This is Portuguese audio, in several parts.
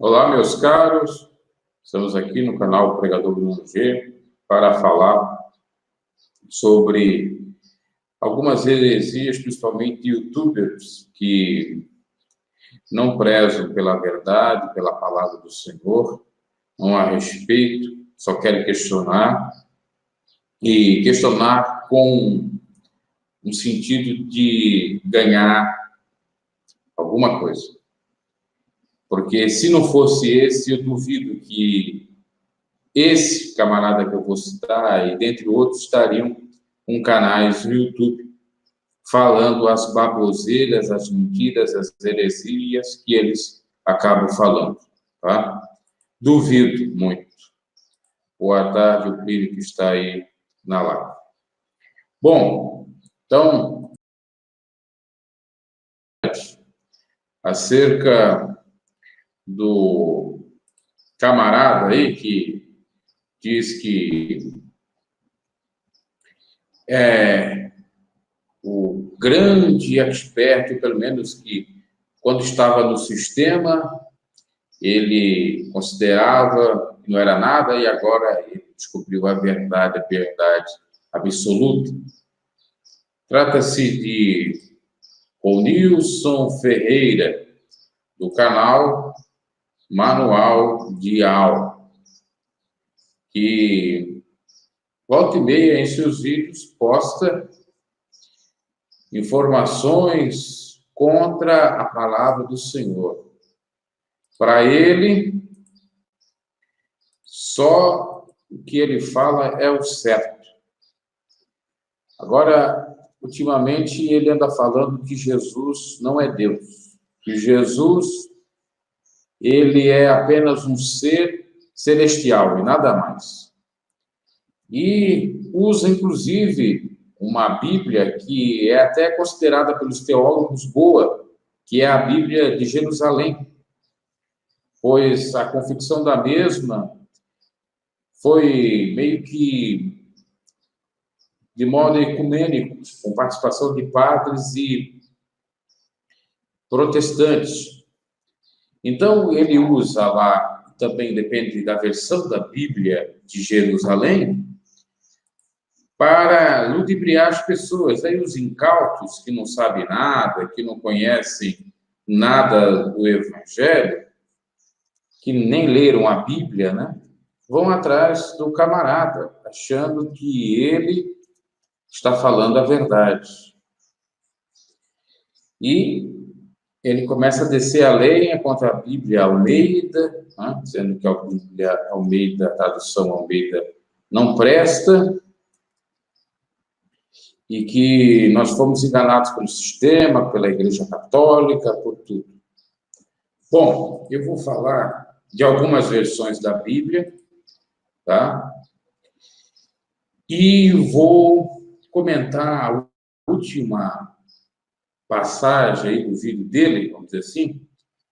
Olá, meus caros. Estamos aqui no canal Pregador Bruno G para falar sobre algumas heresias, principalmente de youtubers que não prezam pela verdade, pela palavra do Senhor, não há respeito, só querem questionar, e questionar com um sentido de ganhar alguma coisa. Porque se não fosse esse, eu duvido que esse camarada que eu vou citar, e dentre outros, estariam com canais no YouTube falando as baboseiras, as mentiras, as heresias que eles acabam falando, tá? Duvido muito. Boa tarde, o Plínio que está aí na live. Bom, então, acerca do camarada aí que diz que é o grande expert, pelo menos que quando estava no sistema, ele considerava que não era nada e agora ele descobriu a verdade absoluta. Trata-se de Ronilson Ferreira, do canal Manual de Aula, que volta e meia em seus vídeos posta informações contra a palavra do Senhor. Para ele, só o que ele fala é o certo. Agora, ultimamente, ele anda falando que Jesus não é Deus, que Jesus, ele é apenas um ser celestial e nada mais. E usa, inclusive, uma Bíblia que é até considerada pelos teólogos boa, que é a Bíblia de Jerusalém, pois a confecção da mesma foi meio que de modo ecumênico, com participação de padres e protestantes. Então, ele usa lá, também depende da versão da Bíblia de Jerusalém, para ludibriar as pessoas. Aí os incautos, que não sabem nada, que não conhecem nada do Evangelho, que nem leram a Bíblia, né? Vão atrás do camarada, achando que ele está falando a verdade. E ele começa a descer a lenha contra a Bíblia Almeida, né? Dizendo que a Bíblia Almeida, a tradução Almeida, não presta, e que nós fomos enganados pelo sistema, pela Igreja Católica, por tudo. Bom, eu vou falar de algumas versões da Bíblia, tá? E vou comentar a última passagem aí do vídeo dele, vamos dizer assim,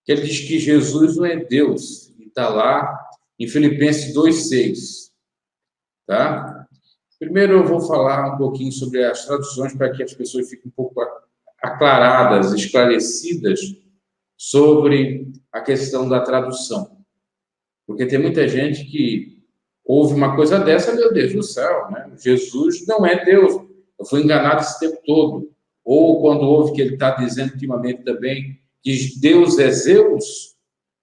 que ele diz que Jesus não é Deus, e está lá em Filipenses 2,6, tá? Primeiro eu vou falar um pouquinho sobre as traduções para que as pessoas fiquem um pouco aclaradas, esclarecidas sobre a questão da tradução. Porque tem muita gente que ouve uma coisa dessa, meu Deus do céu, né? Jesus não é Deus, eu fui enganado esse tempo todo. Ou quando ouve que ele está dizendo ultimamente também que Deus é Zeus,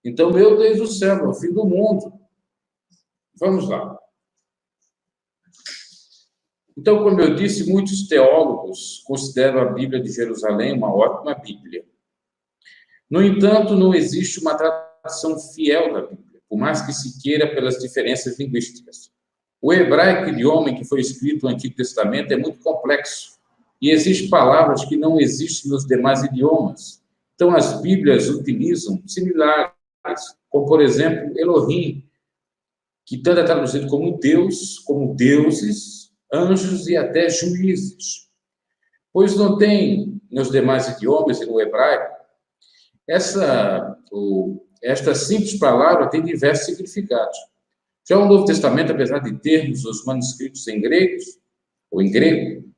então, meu Deus do céu, é o fim do mundo. Vamos lá. Então, como eu disse, muitos teólogos consideram a Bíblia de Jerusalém uma ótima Bíblia. No entanto, não existe uma tradução fiel da Bíblia, por mais que se queira pelas diferenças linguísticas. O hebraico, idioma em que foi escrito o Antigo Testamento, é muito complexo, e existem palavras que não existem nos demais idiomas. Então, as Bíblias utilizam similares, como, por exemplo, Elohim, que tanto é traduzido como Deus, como deuses, anjos e até juízes. Pois não tem nos demais idiomas e no hebraico, esta simples palavra tem diversos significados. Já o Novo Testamento, apesar de termos os manuscritos em grego,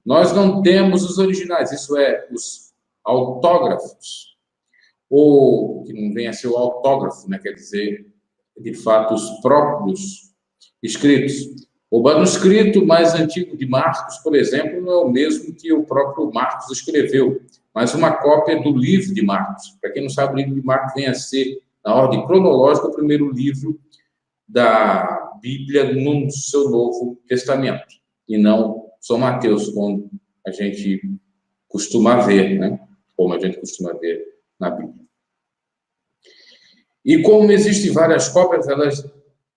nós não temos os originais, isso é, os autógrafos. ou que não venha a ser o autógrafo, né? Quer dizer, de fato, os próprios escritos. O manuscrito mais antigo de Marcos, por exemplo, não é o mesmo que o próprio Marcos escreveu, mas uma cópia do livro de Marcos. Para quem não sabe, o livro de Marcos vem a ser, na ordem cronológica, o primeiro livro da Bíblia no seu Novo Testamento, e não São Mateus, como a gente costuma ver, né? Como a gente costuma ver na Bíblia. E como existem várias cópias, elas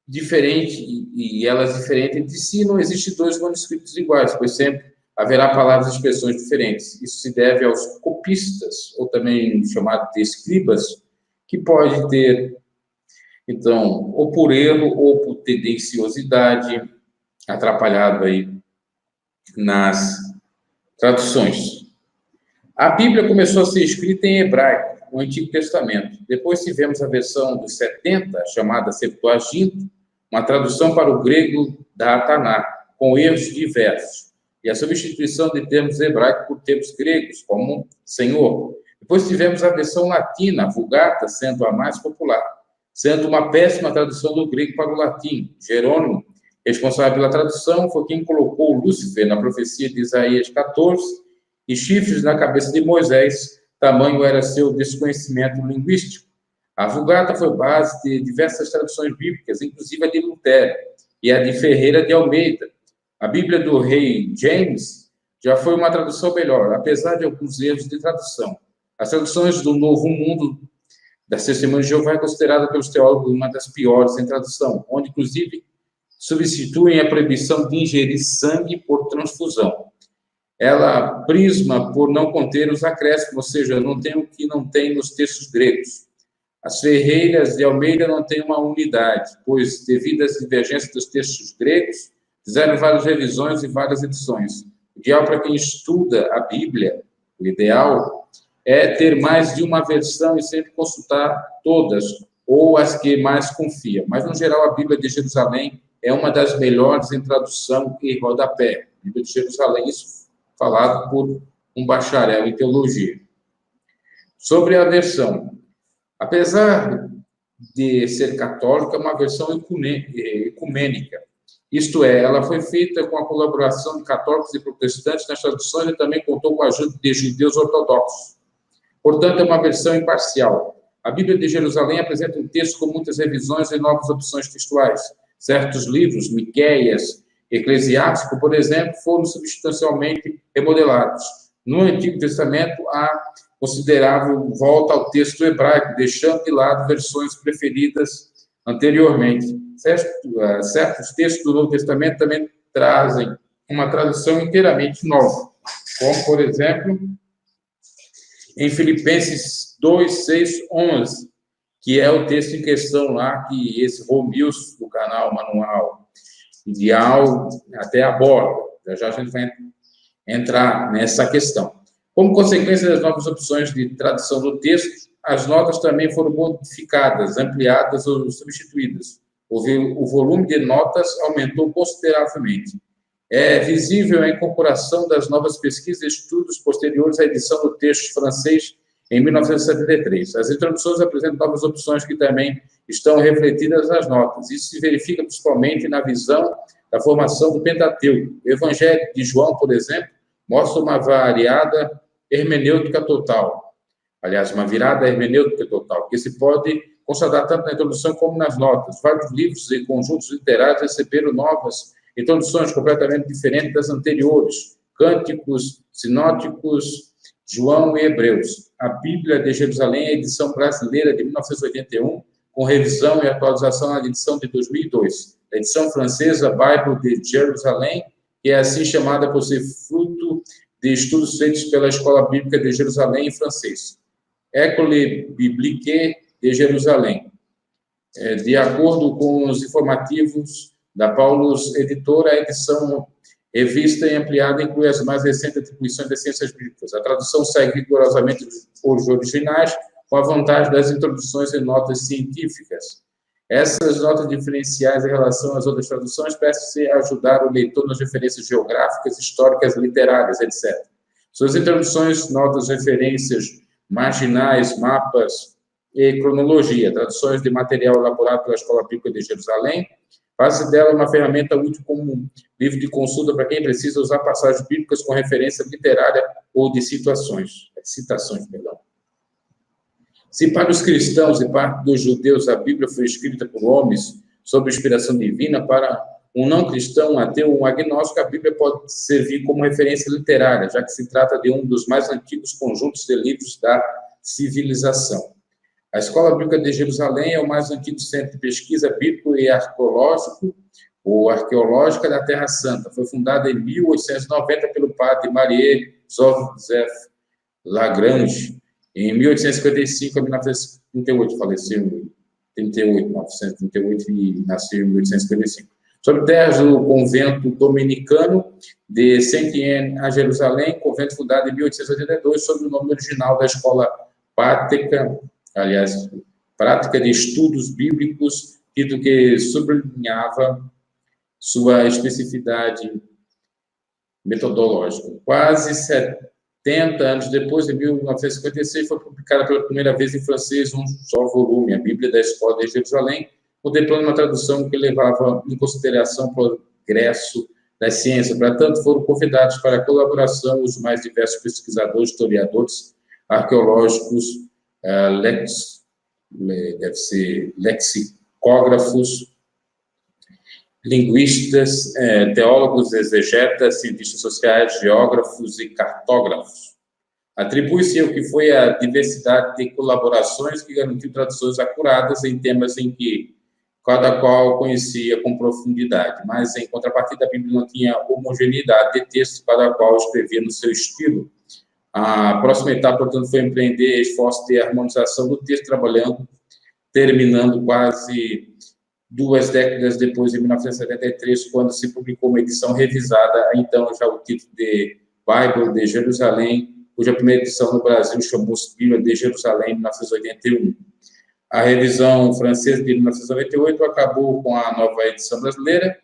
diferentes de si, não existem dois manuscritos iguais, pois sempre haverá palavras e expressões diferentes. Isso se deve aos copistas, ou também chamado de escribas, que pode ter, então, ou por erro ou por tendenciosidade, atrapalhado aí nas traduções. A Bíblia começou a ser escrita em hebraico, o Antigo Testamento. Depois tivemos a versão dos 70, chamada Septuaginta, uma tradução para o grego da Ataná, com erros diversos, e a substituição de termos hebraicos por termos gregos, como Senhor. Depois tivemos a versão latina, Vulgata, sendo a mais popular, sendo uma péssima tradução do grego para o latim. Jerônimo, responsável pela tradução, foi quem colocou Lúcifer na profecia de Isaías 14 e chifres na cabeça de Moisés, tamanho era seu desconhecimento linguístico. A Vulgata foi base de diversas traduções bíblicas, inclusive a de Lutero e a de Ferreira de Almeida. A Bíblia do rei James já foi uma tradução melhor, apesar de alguns erros de tradução. As traduções do Novo Mundo das Testemunhas de Jeová é considerada pelos teólogos uma das piores em tradução, onde, inclusive, substituem a proibição de ingerir sangue por transfusão. Ela prisma por não conter os acréscimos, ou seja, não tem o que não tem nos textos gregos. As Ferreiras de Almeida não têm uma unidade, pois, devido às divergências dos textos gregos, fizeram várias revisões e várias edições. O ideal para quem estuda a Bíblia, o ideal é ter mais de uma versão e sempre consultar todas, ou as que mais confia. Mas, no geral, a Bíblia de Jerusalém é uma das melhores em tradução e rodapé. A Bíblia de Jerusalém, isso falado por um bacharel em teologia. Sobre a versão, apesar de ser católica, é uma versão ecumênica. Isto é, ela foi feita com a colaboração de católicos e protestantes nas traduções e também contou com a ajuda de judeus ortodoxos. Portanto, é uma versão imparcial. A Bíblia de Jerusalém apresenta um texto com muitas revisões e novas opções textuais. Certos livros, Miqueias, Eclesiástico, por exemplo, foram substancialmente remodelados. No Antigo Testamento, há considerável volta ao texto hebraico, deixando de lado versões preferidas anteriormente. Certos textos do Novo Testamento também trazem uma tradução inteiramente nova, como, por exemplo, em Filipenses 2, 6, 11, que é o texto em questão lá que esse Romilson, do canal Manual Ideal, até aborda. Já a gente vai entrar nessa questão. Como consequência das novas opções de tradução do texto, as notas também foram modificadas, ampliadas ou substituídas. O volume de notas aumentou consideravelmente. É visível a incorporação das novas pesquisas e estudos posteriores à edição do texto francês em 1973. As introduções apresentam novas opções que também estão refletidas nas notas. Isso se verifica principalmente na visão da formação do Pentateuco. O Evangelho de João, por exemplo, mostra uma variada hermenêutica total. Aliás, uma virada hermenêutica total, que se pode constatar tanto na introdução como nas notas. Vários livros e conjuntos literários receberam novas introduções completamente diferentes das anteriores. Cânticos, sinóticos, João e Hebreus. A Bíblia de Jerusalém é a edição brasileira de 1981, com revisão e atualização na edição de 2002. A edição francesa, Bible de Jerusalém, que é assim chamada por ser fruto de estudos feitos pela Escola Bíblica de Jerusalém em francês. École Biblique de Jerusalém. De acordo com os informativos da Paulus Editora, a edição revista e ampliada inclui as mais recentes atribuições das ciências bíblicas. A tradução segue rigorosamente os originais, com a vantagem das introduções e notas científicas. Essas notas diferenciais em relação às outras traduções parecem ajudar o leitor nas referências geográficas, históricas, literárias, etc. Suas introduções, notas, referências marginais, mapas e cronologia, traduções de material elaborado pela Escola Bíblica de Jerusalém. Faz dela uma ferramenta útil como livro de consulta para quem precisa usar passagens bíblicas com referência literária ou de citações. Se para os cristãos e parte dos judeus a Bíblia foi escrita por homens sob inspiração divina, para um não cristão, um ateu, um agnóstico, a Bíblia pode servir como referência literária, já que se trata de um dos mais antigos conjuntos de livros da civilização. A Escola Bíblica de Jerusalém é o mais antigo centro de pesquisa bíblico e arqueológico, ou arqueológica da Terra Santa. Foi fundada em 1890 pelo padre Marie Joseph Lagrange. Em 1855 a 1938, faleceu em 1938 e nasceu em 1855. Sobre terras do convento dominicano de Saint-Étienne, a Jerusalém, convento fundado em 1882, sob o nome original da Escola Prática de Estudos Bíblicos, título que sublinhava sua especificidade metodológica. Quase 70 anos depois, em 1956, foi publicada pela primeira vez em francês um só volume, a Bíblia da Escola de Jerusalém, contemplando uma tradução que levava em consideração o progresso da ciência. Para tanto, foram convidados para a colaboração os mais diversos pesquisadores, historiadores, arqueológicos, lexicógrafos, linguistas, teólogos, exegetas, cientistas sociais, geógrafos e cartógrafos. Atribui-se ao que foi a diversidade de colaborações que garantiu traduções acuradas em temas em que cada qual conhecia com profundidade, mas, em contrapartida, a Bíblia não tinha homogeneidade de texto, cada qual escrevia no seu estilo. A próxima etapa, portanto, foi empreender esforços de harmonização do texto, terminando quase 2 décadas depois, em 1973, quando se publicou uma edição revisada, então já o título de Bible de Jerusalém, cuja primeira edição no Brasil chamou-se Bíblia de Jerusalém, em 1981. A revisão francesa de 1998 acabou com a nova edição brasileira,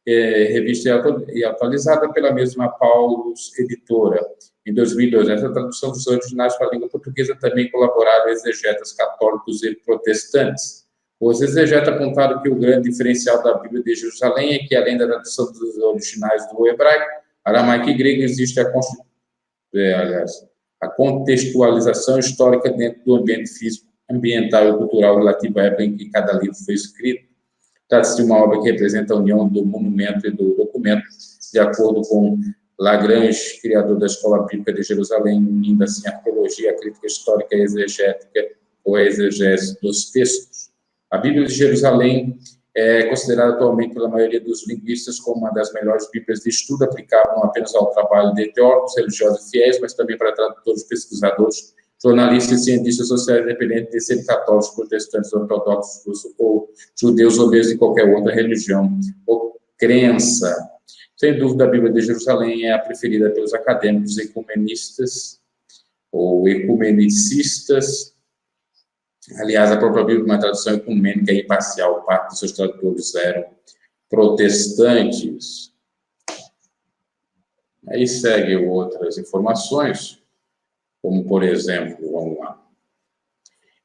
revista e atualizada pela mesma Paulus Editora, em 2002. Essa tradução dos originais para a língua portuguesa também colaboraram exegetas católicos e protestantes. Os exegetas apontaram que o grande diferencial da Bíblia de Jerusalém é que, além da tradução dos originais do hebraico, aramaico e grego, existe a contextualização histórica dentro do ambiente físico, ambiental e cultural relativo à época em que cada livro foi escrito. Trata-se de uma obra que representa a união do monumento e do documento, de acordo com Lagrange, criador da Escola Bíblica de Jerusalém, unindo assim a arqueologia, a crítica histórica e a exegética, ou a exegese dos textos. A Bíblia de Jerusalém é considerada atualmente pela maioria dos linguistas como uma das melhores bíblias de estudo, aplicável não apenas ao trabalho de teólogos, religiosos e fiéis, mas também para tradutores, pesquisadores, jornalistas e cientistas sociais, independentes de serem católicos, protestantes, ortodoxos ou judeus ou mesmo de qualquer outra religião ou crença. Sem dúvida, a Bíblia de Jerusalém é a preferida pelos acadêmicos ecumenistas ou ecumenicistas. Aliás, a própria Bíblia é uma tradução ecumênica e imparcial. Parte dos seus tradutores eram protestantes. Aí segue outras informações, como, por exemplo, vamos lá.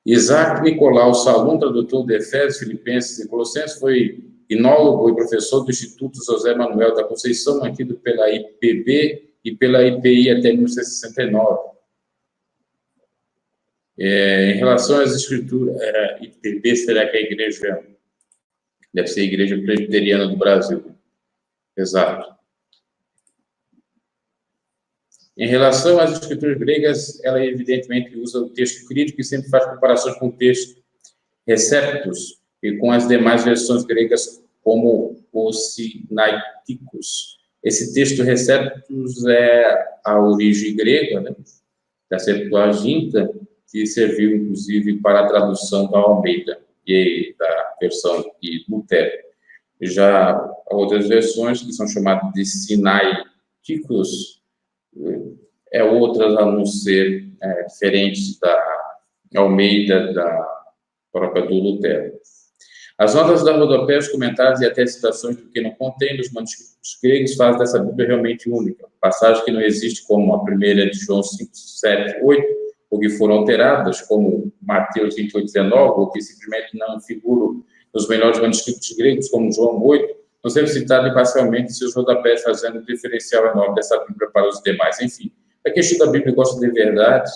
Isaac Nicolau Salum, tradutor de Efésios, Filipenses e Colossenses, foi inólogo e professor do Instituto José Manuel da Conceição, mantido pela IPB e pela IPI até 1969. Em relação às escrituras, IPB será que a igreja, deve ser a Igreja Presbiteriana do Brasil, exato. Em relação às escrituras gregas, ela evidentemente usa o texto crítico e sempre faz comparações com o texto Receptus e com as demais versões gregas, como os Sinaiticus. Esse texto Receptus é a origem grega, né, da Septuaginta, que serviu, inclusive, para a tradução da Almeida e da versão de Lutero. Já outras versões, que são chamadas de Sinaiticus, outras a não ser diferentes da Almeida, da própria do Lutero. As notas da rodapé, os comentários e até citações do que não contém nos manuscritos gregos fazem dessa Bíblia realmente única. Passagem que não existe, como a primeira de João 5, 7, 8, ou que foram alteradas, como Mateus 28:19, ou que simplesmente não figuram nos melhores manuscritos gregos, como João 8, não sendo citado imparcialmente seus rodapés, fazendo um diferencial enorme dessa Bíblia para os demais. Enfim, para quem estuda a Bíblia e gosta de verdade,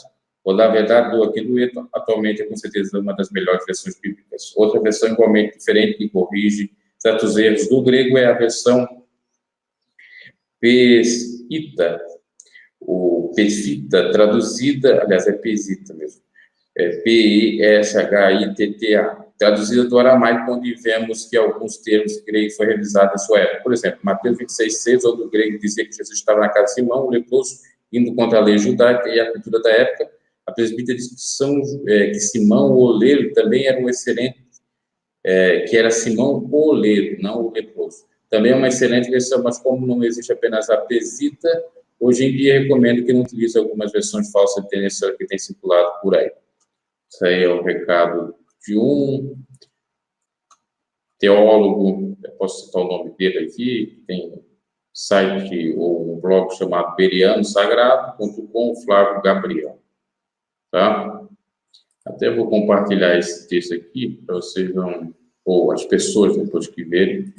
ou da verdade do aqui do Eto, atualmente é com certeza uma das melhores versões bíblicas. Outra versão igualmente diferente, que corrige certos erros do grego, é a versão Pesita, ou Pesita, traduzida, aliás, é Pesita mesmo, é Peshitta, traduzida do aramaico, onde vemos que alguns termos gregos foram revisados em sua época. Por exemplo, Mateus 26:6, ou do grego dizia que Jesus estava na casa de Simão, o leproso, indo contra a lei judaica e a cultura da época. A presbítera diz que Simão, o oleiro, também era um excelente, que era Simão o oleiro, não o leproso. Também é uma excelente versão, mas como não existe apenas a Pesita, hoje em dia recomendo que não utilize algumas versões falsas de tendencial que tem circulado por aí. Isso aí é o recado de um teólogo, eu posso citar o nome dele aqui, tem site ou um blog chamado berianosagrado.com, Flávio Gabriel, tá? Até vou compartilhar esse texto aqui, para vocês não, ou as pessoas depois que verem,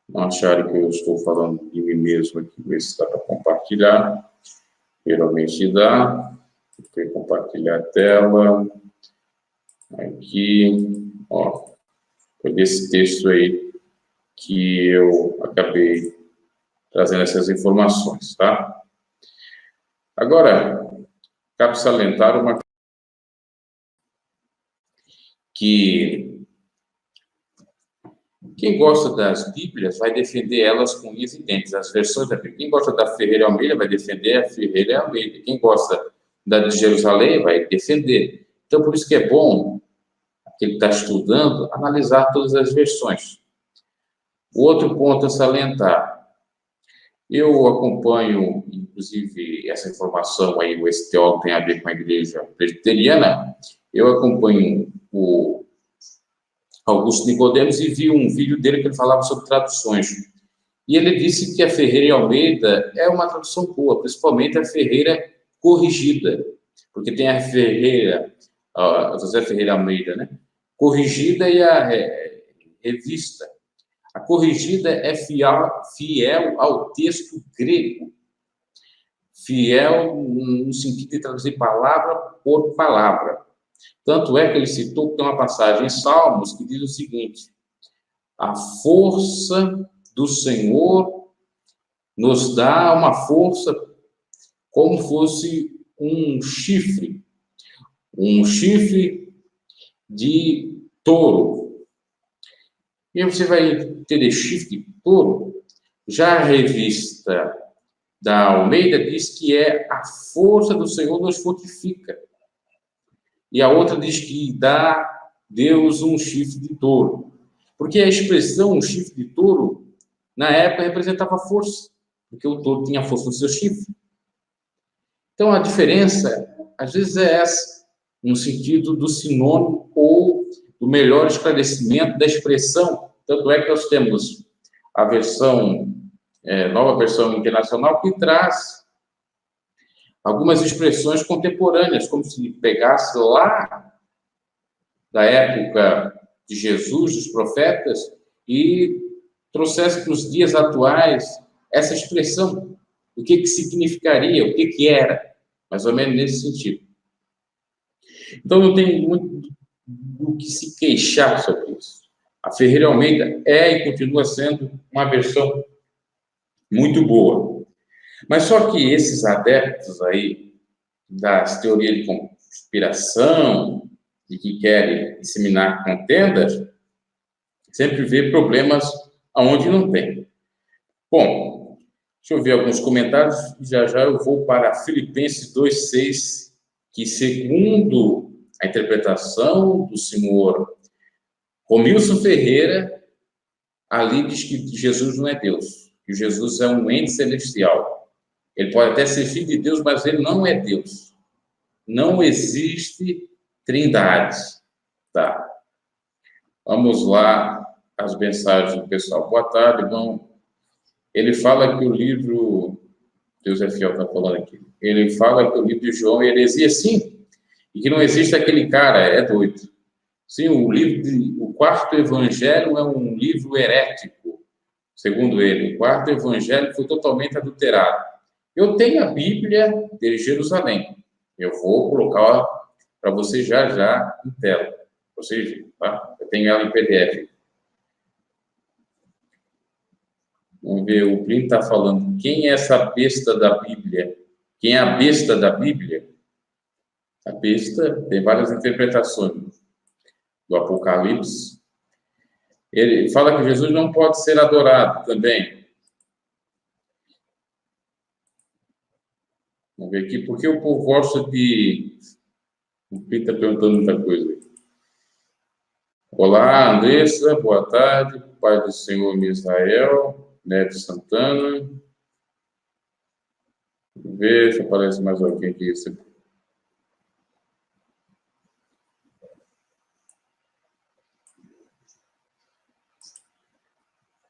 não acharem que eu estou falando de mim mesmo aqui, ver se dá para compartilhar. Geralmente dá. Vou compartilhar a tela. Aqui, ó, foi desse texto aí que eu acabei trazendo essas informações, tá? Agora, cabe salientar uma que quem gosta das Bíblias vai defender elas com unhas e dentes, as versões da Bíblia. Quem gosta da Ferreira Almeida vai defender a Ferreira Almeida. Quem gosta da de Jerusalém vai defender. Então, por isso que é bom, aquele que está estudando, analisar todas as versões. O outro ponto a salientar. Eu acompanho, inclusive, essa informação aí, o teólogo tem a ver com a igreja presbiteriana. Eu acompanho o Augusto Nicodemos e vi um vídeo dele que ele falava sobre traduções. E ele disse que a Ferreira Almeida é uma tradução boa, principalmente a Ferreira corrigida, porque tem a Ferreira, a José Ferreira Almeida, né? Corrigida e a revista. A corrigida é fiel ao texto grego, fiel no sentido de traduzir palavra por palavra. Tanto é que ele citou que tem uma passagem em Salmos que diz o seguinte: a força do Senhor nos dá uma força como fosse um chifre de touro. E você vai ter chifre de touro. Já a revista da Almeida diz que é a força do Senhor nos fortifica. E a outra diz que dá Deus um chifre de touro. Porque a expressão um chifre de touro, na época, representava força, porque o touro tinha força no seu chifre. Então, a diferença, às vezes, é essa, no sentido do sinônimo ou do melhor esclarecimento da expressão. Tanto é que nós temos a versão, nova versão internacional, que traz algumas expressões contemporâneas, como se pegasse lá da época de Jesus, dos profetas, e trouxesse para os dias atuais essa expressão, o que significaria, o que era, mais ou menos nesse sentido. Então, não tem muito do que se queixar sobre isso. A Ferreira Almeida é e continua sendo uma versão muito boa. Mas só que esses adeptos aí das teorias de conspiração e que querem disseminar contendas, sempre vê problemas aonde não tem. Bom, deixa eu ver alguns comentários e já eu vou para Filipenses 2:6, que segundo a interpretação do senhor Romilson Ferreira, ali diz que Jesus não é Deus, que Jesus é um ente celestial. Ele pode até ser filho de Deus, mas ele não é Deus. Não existe trindade. Tá. Vamos lá, as mensagens do pessoal. Boa tarde, irmão. Ele fala que o livro... Deus é fiel, está falando aqui. Ele fala que o livro de João é heresia, sim. e que não existe aquele cara, é doido. Sim, o quarto evangelho é um livro herético, segundo ele. O quarto evangelho foi totalmente adulterado. Eu tenho a Bíblia de Jerusalém. Eu vou colocar para você já em tela. Vocês, tá? Eu tenho ela em PDF. Vamos ver, o Plínio está falando. Quem é essa besta da Bíblia? Quem é a besta da Bíblia? A besta tem várias interpretações do Apocalipse. Ele fala que Jesus não pode ser adorado também. Vamos ver aqui, por que o povo gosta de... O Plínio está perguntando muita coisa. Olá, Andressa, boa tarde. Pai do Senhor Misael, Neto Santana. Vamos ver se aparece mais alguém aqui.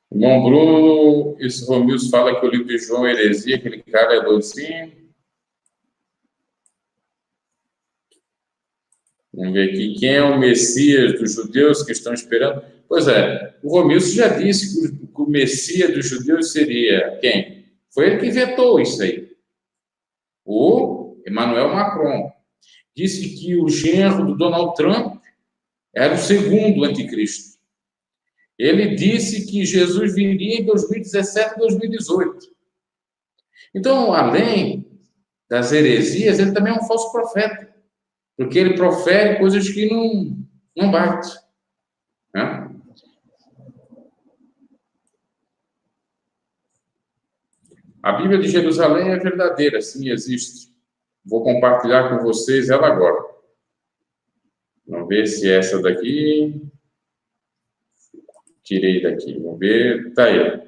Irmão Bruno, esse Romilson fala que o livro de João é heresia, aquele cara é docinho. Vamos ver aqui, quem é o Messias dos judeus que estão esperando? Pois é, o Romilson já disse que o Messias dos judeus seria quem? Foi ele que vetou isso aí. O Emmanuel Macron. Disse que o genro do Donald Trump era o segundo anticristo. Ele disse que Jesus viria em 2017 e 2018. Então, além das heresias, ele também é um falso profeta, porque ele profere coisas que não batem. Né? A Bíblia de Jerusalém é verdadeira, sim, existe. Vou compartilhar com vocês ela agora. Vamos ver se é essa daqui... Tirei daqui, vamos ver. Tá aí.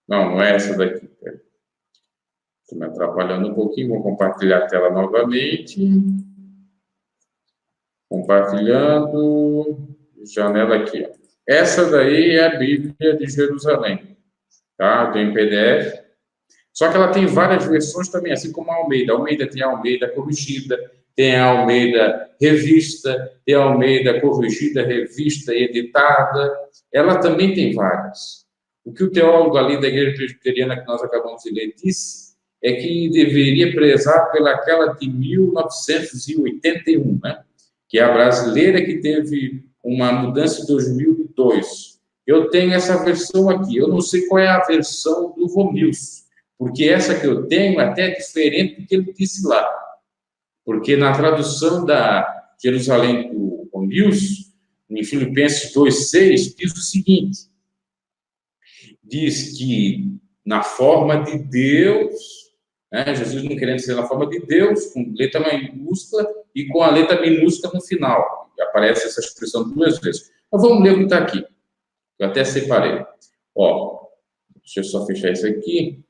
Não é essa daqui. Estou me atrapalhando um pouquinho. Vou compartilhar a tela novamente. Compartilhando. Janela aqui. Ó. Essa daí é a Bíblia de Jerusalém. Tá? Tem PDF. Só que ela tem várias versões também, assim como a Almeida. A Almeida tem a Almeida corrigida, tem a Almeida revista, tem a Almeida corrigida, revista e editada. Ela também tem várias. O que o teólogo ali da Igreja Presbiteriana que nós acabamos de ler disse é que deveria prezar pelaquela de 1981, né? Que é a brasileira que teve uma mudança em 2002. Eu tenho essa versão aqui. Eu não sei qual é a versão do Romilson, porque essa que eu tenho até é diferente do que ele disse lá. Porque na tradução da Jerusalém do Romilson, em Filipenses 2,6, diz o seguinte, diz que na forma de Deus, né, Jesus não querendo ser na forma de Deus, com letra maiúscula e com a letra minúscula no final. Aparece essa expressão 2 vezes. Mas vamos ler o que está aqui. Eu até separei. Ó, deixa eu só fechar isso aqui.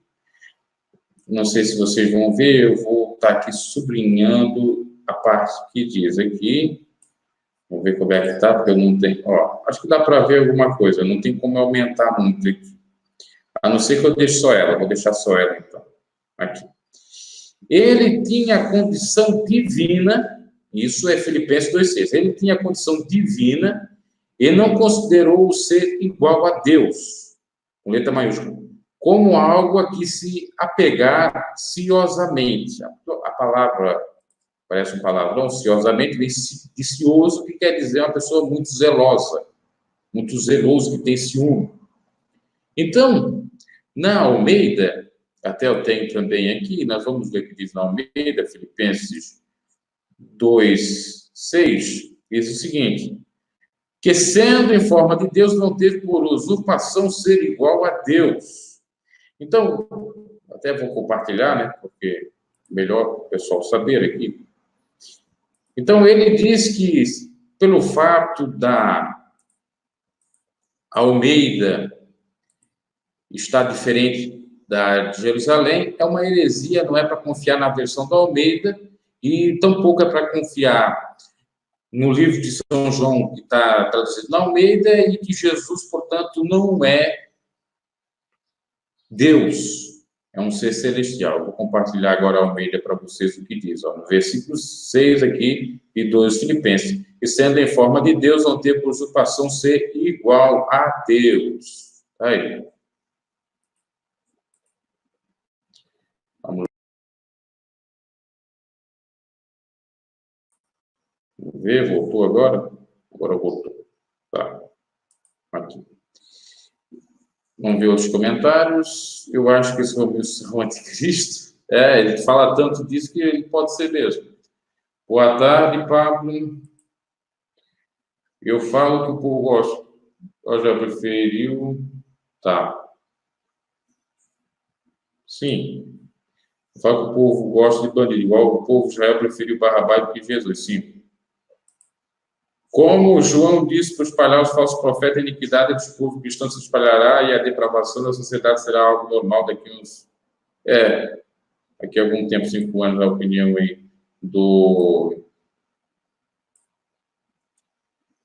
Não sei se vocês vão ver, eu vou estar aqui sublinhando a parte que diz aqui. Vamos ver como é que está, porque eu não tenho... Ó, acho que dá para ver alguma coisa, não tem como aumentar muito aqui. A não ser que eu deixe só ela, vou deixar só ela, então. Aqui. Ele tinha condição divina, isso é Filipenses 2,6, ele tinha condição divina e não considerou o ser igual a Deus, com letra maiúscula, como algo a que se apegar ciosamente. A palavra, parece um palavrão, ciosamente, vem de cioso, que quer dizer uma pessoa muito zelosa, muito zeloso, que tem ciúme. Então, na Almeida, até eu tenho também aqui, nós vamos ver o que diz na Almeida, Filipenses 2,6, diz o seguinte, que sendo em forma de Deus, não teve por usurpação ser igual a Deus. Então, até vou compartilhar, né, porque melhor o pessoal saber aqui. Então, ele diz que, pelo fato da Almeida estar diferente da de Jerusalém, é uma heresia, não é para confiar na versão da Almeida, e tampouco é para confiar no livro de São João, que está traduzido na Almeida, e que Jesus, portanto, não é Deus. É um ser celestial. Eu vou compartilhar agora a Almeida para vocês o que diz. Ó, no versículo 6 aqui e 2 Filipenses. E sendo em forma de Deus, não ter por usurpação ser igual a Deus. Aí. Vamos ver, voltou agora? Agora voltou. Tá. Aqui. Vamos ver outros comentários. Eu acho que esse Romilson é um anticristo. Ele fala tanto disso que ele pode ser mesmo. Boa tarde, Pablo. Eu falo que o povo gosta. Eu já preferiu. Tá. Sim. Eu falo que o povo gosta de bandido. Igual o povo de Israel preferiu Barrabás do que Jesus. Sim. Como João disse para espalhar os falsos profetas, a iniquidade dos povos cristãos se espalhará e a depravação da sociedade será algo normal daqui a algum tempo, 5 anos, na opinião aí do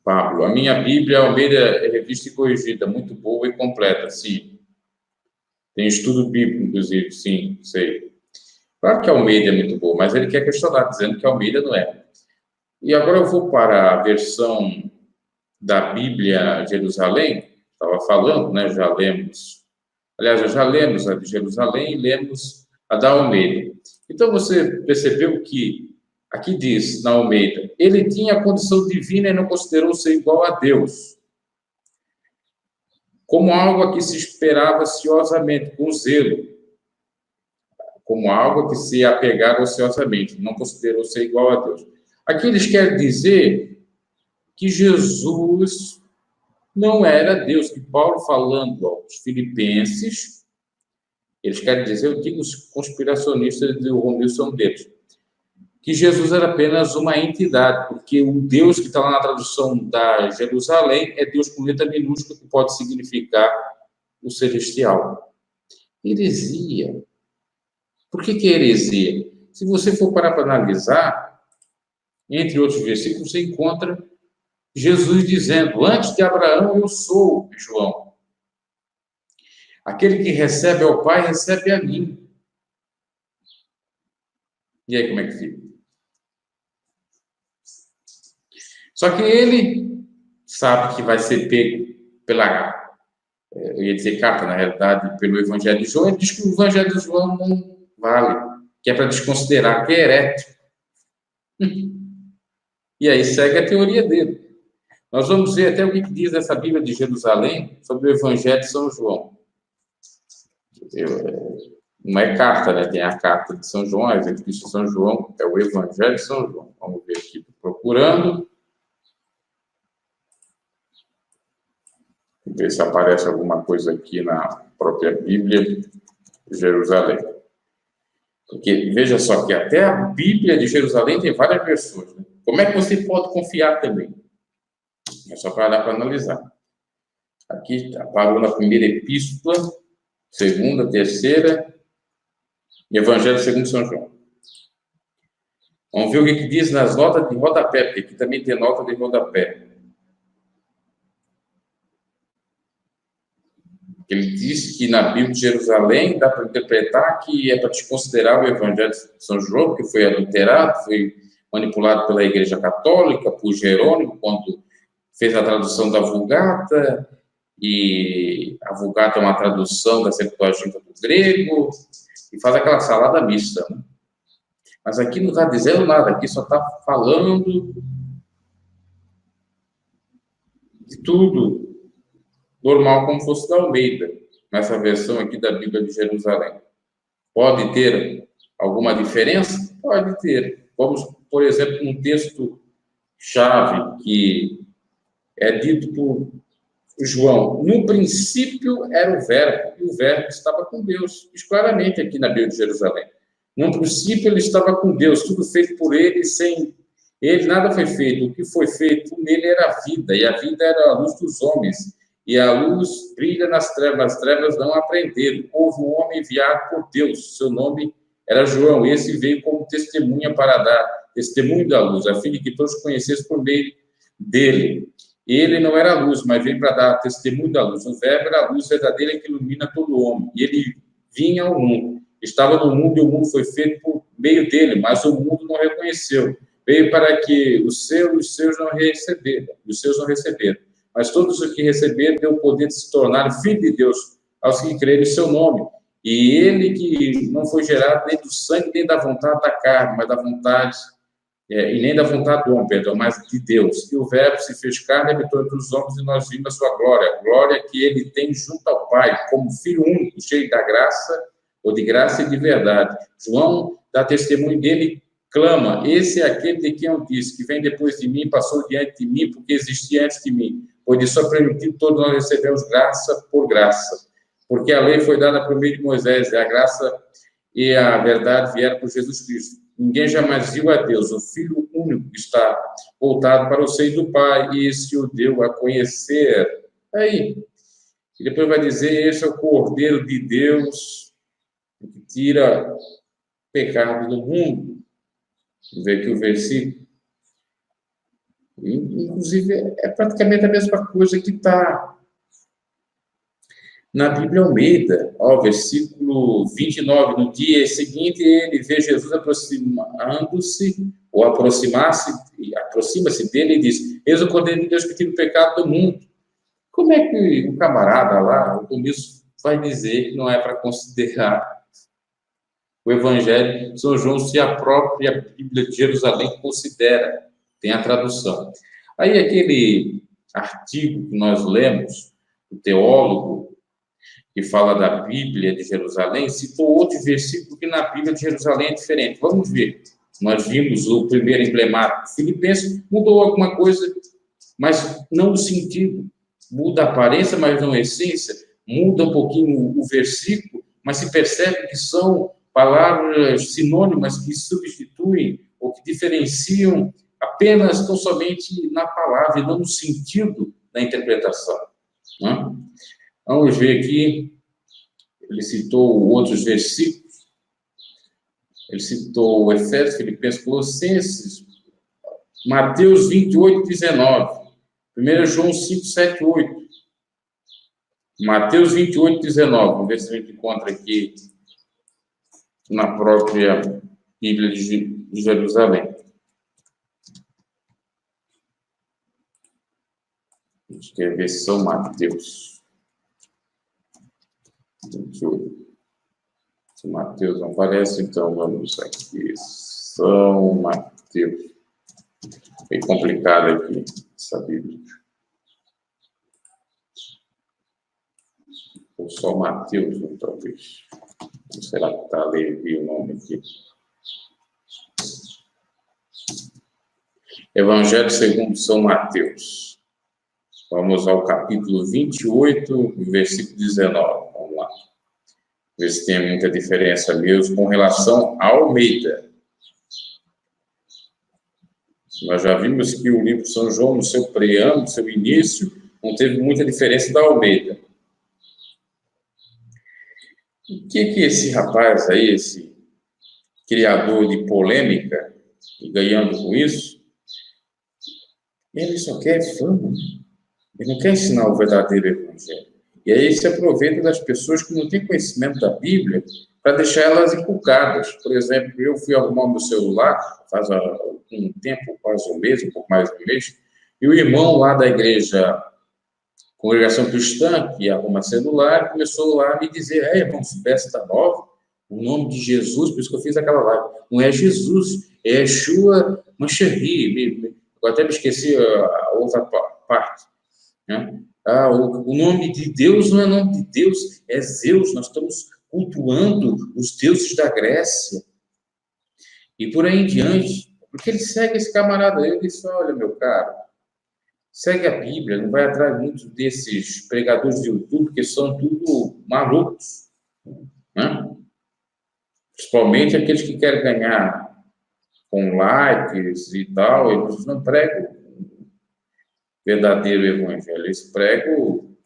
Pablo. A minha Bíblia, Almeida, é revista e corrigida, muito boa e completa, sim. Tem estudo bíblico, inclusive, sim, sei. Claro que a Almeida é muito boa, mas ele quer questionar, dizendo que a Almeida não é. E agora eu vou para a versão da Bíblia Jerusalém, estava falando, né? Já lemos. Aliás, já lemos a de Jerusalém e lemos a da Almeida. Então, você percebeu que, aqui diz, na Almeida, ele tinha a condição divina e não considerou ser igual a Deus, como algo a que se esperava ansiosamente, com zelo, como algo a que se apegava ansiosamente, não considerou ser igual a Deus. Aqui eles querem dizer que Jesus não era Deus, que Paulo falando aos filipenses, eles querem dizer, eu digo os conspiracionistas do Romilson são deles, que Jesus era apenas uma entidade, porque o Deus que está lá na tradução da Jerusalém é Deus com letra minúscula, que pode significar o celestial. Heresia. Por que é heresia? Se você for parar para analisar, entre outros versículos, você encontra Jesus dizendo, antes de Abraão eu sou, João. Aquele que recebe ao Pai, recebe a mim. E aí, como é que fica? Só que ele sabe que vai ser pego eu ia dizer carta, na realidade, pelo Evangelho de João, ele diz que o Evangelho de João não vale, que é para desconsiderar, que é herético. E aí segue a teoria dele. Nós vamos ver até o que diz essa Bíblia de Jerusalém sobre o Evangelho de São João. Não é carta, né? Tem a carta de São João, a Evangelho de São João, é o Evangelho de São João. Vamos ver aqui, procurando. Ver se aparece alguma coisa aqui na própria Bíblia de Jerusalém. Porque, veja só, que até a Bíblia de Jerusalém tem várias versões. Né? Como é que você pode confiar também? É só para dar para analisar. Aqui parou na primeira epístola, segunda, terceira, e Evangelho segundo São João. Vamos ver o que diz nas notas de rodapé, porque aqui também tem nota de rodapé. Ele diz que na Bíblia de Jerusalém dá para interpretar que é para desconsiderar o Evangelho de São João, que foi adulterado, foi manipulado pela Igreja Católica, por Jerônimo, quando fez a tradução da Vulgata, e a Vulgata é uma tradução da Septuaginta do grego, e faz aquela salada mista. Né? Mas aqui não está dizendo nada, aqui só está falando de tudo normal, como fosse da Almeida, nessa versão aqui da Bíblia de Jerusalém. Pode ter alguma diferença? Pode ter. Vamos, por exemplo, um texto-chave que é dito por João. No princípio era o Verbo, e o Verbo estava com Deus. Diz claramente aqui na Bíblia de Jerusalém. No princípio ele estava com Deus, tudo feito por ele, sem ele nada foi feito. O que foi feito nele era a vida, e a vida era a luz dos homens. E a luz brilha nas trevas não aprenderam. Houve um homem enviado por Deus, seu nome era João. Esse veio como testemunha para dar testemunho da luz, a fim de que todos conhecessem por meio dele. Ele não era a luz, mas veio para dar testemunho da luz. O verbo era a luz verdadeira que ilumina todo homem. E ele vinha ao mundo. Estava no mundo e o mundo foi feito por meio dele, mas o mundo não reconheceu. Veio para que os seus não receberam, os seus não receberam. Mas todos os que receberam deu o poder de se tornar filho de Deus, aos que creram em seu nome. E ele que não foi gerado nem do sangue, nem da vontade da carne, mas da vontade, e nem da vontade do homem, perdão, mas de Deus. E o Verbo se fez carne e habitou entre os homens, e nós vimos a sua glória. A glória que ele tem junto ao Pai, como Filho único, cheio da graça, ou de graça e de verdade. João dá testemunho dele, clama: esse é aquele de quem eu disse, que vem depois de mim, passou diante de mim, porque existia antes de mim. Pois de sua plenitude todos nós recebemos graça por graça. Porque a lei foi dada por meio de Moisés, e a graça e a verdade vieram por Jesus Cristo. Ninguém jamais viu a Deus, o Filho único que está voltado para o seio do Pai, e esse o deu a conhecer. Aí, e depois vai dizer: esse é o Cordeiro de Deus, que tira o pecado do mundo. Vamos ver aqui o versículo. Inclusive, é praticamente a mesma coisa que está na Bíblia Almeida, versículo 29, no dia seguinte ele vê Jesus aproximando-se, ou aproxima-se dele e diz: eis o Cordeiro de Deus que tira o pecado do mundo. Como é que o camarada lá, o começo, vai dizer que não é para considerar o Evangelho de São João se a própria Bíblia de Jerusalém considera? Tem a tradução. Aí aquele artigo que nós lemos, o teólogo, que fala da Bíblia de Jerusalém, citou outro versículo que na Bíblia de Jerusalém é diferente. Vamos ver. Nós vimos o primeiro emblemático. Filipenses mudou alguma coisa, mas não o sentido. Muda a aparência, mas não a essência. Muda um pouquinho o versículo, mas se percebe que são palavras sinônimas que substituem ou que diferenciam apenas, tão somente na palavra e não no sentido da interpretação. Não é? Vamos ver aqui, ele citou outros versículos, ele citou Efésios, Filipenses, Colossenses, Mateus 28, 19, 1 João 5, 7, 8, Mateus 28, 19, vamos ver se a gente encontra aqui na própria Bíblia de Jerusalém. Acho que é a versão Mateus. Se Mateus não aparece, então vamos aqui. São Mateus. Bem complicado aqui essa Bíblia. Ou só Mateus, talvez. Será que está Levi o nome aqui? Evangelho segundo São Mateus. Vamos ao capítulo 28, versículo 19. Vamos lá. Ver se tem muita diferença mesmo com relação à Almeida. Nós já vimos que o livro de São João, no seu preâmbulo, no seu início, não teve muita diferença da Almeida. O que esse rapaz aí, esse criador de polêmica, e ganhando com isso, ele só quer fama. Ele não quer ensinar o verdadeiro evangelho. E aí se aproveita das pessoas que não têm conhecimento da Bíblia para deixar elas inculcadas. Por exemplo, eu fui arrumar meu celular, faz um tempo, quase um mês, um pouco mais de um mês, e o irmão lá da igreja, Congregação Cristã, que arruma celular, começou lá a me dizer: irmão, se peça está nova, o nome de Jesus, por isso que eu fiz aquela live. Não é Jesus, é Yeshua Mashiach. Eu até me esqueci a outra parte. Né? O nome de Deus não é nome de Deus, é Zeus. Nós estamos cultuando os deuses da Grécia. E por aí em diante. Porque ele segue esse camarada. Ele disse: olha, meu caro, segue a Bíblia, não vai atrás muito desses pregadores de YouTube, que são tudo malucos. Né? Principalmente aqueles que querem ganhar com likes e tal, eles não pregam verdadeiro evangelho, eles pregam o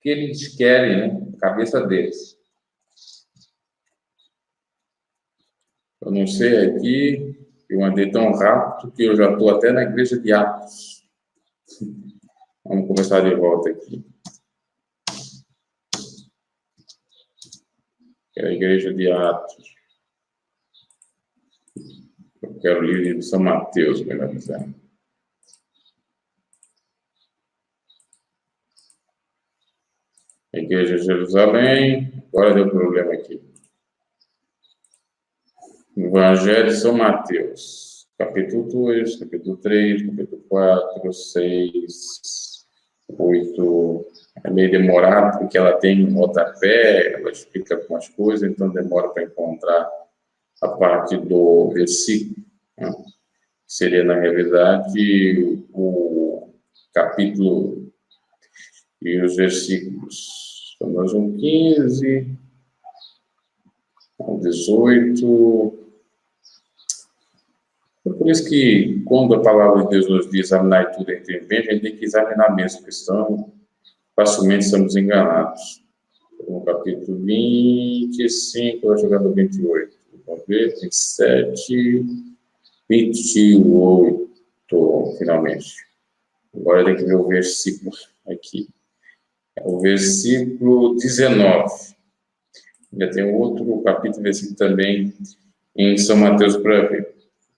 que eles querem, né? A cabeça deles. Eu não sei aqui, eu andei tão rápido que eu já estou até na igreja de Atos. Vamos começar de volta aqui. que é a igreja de Atos. Eu quero o livro de São Mateus, melhor dizendo. A igreja de Jerusalém. Agora deu problema aqui. Evangelho de São Mateus. Capítulo 2, capítulo 3, capítulo 4, 6, 8. É meio demorado, porque ela tem um rodapé, ela explica algumas coisas, então demora para encontrar a parte do versículo, né? Seria, na realidade, o capítulo e os versículos. Então, nós vamos 15 ao 18. É por isso que, quando a palavra de Deus nos diz examinar tudo entre bem, a gente tem que examinar mesmo, porque senão facilmente somos enganados. No capítulo 25, vai chegar no 28. Vamos ver, 27, 28, finalmente. Agora tem que ver o versículo aqui. É o versículo 19. Ainda tem outro capítulo, versículo também em São Mateus para ver.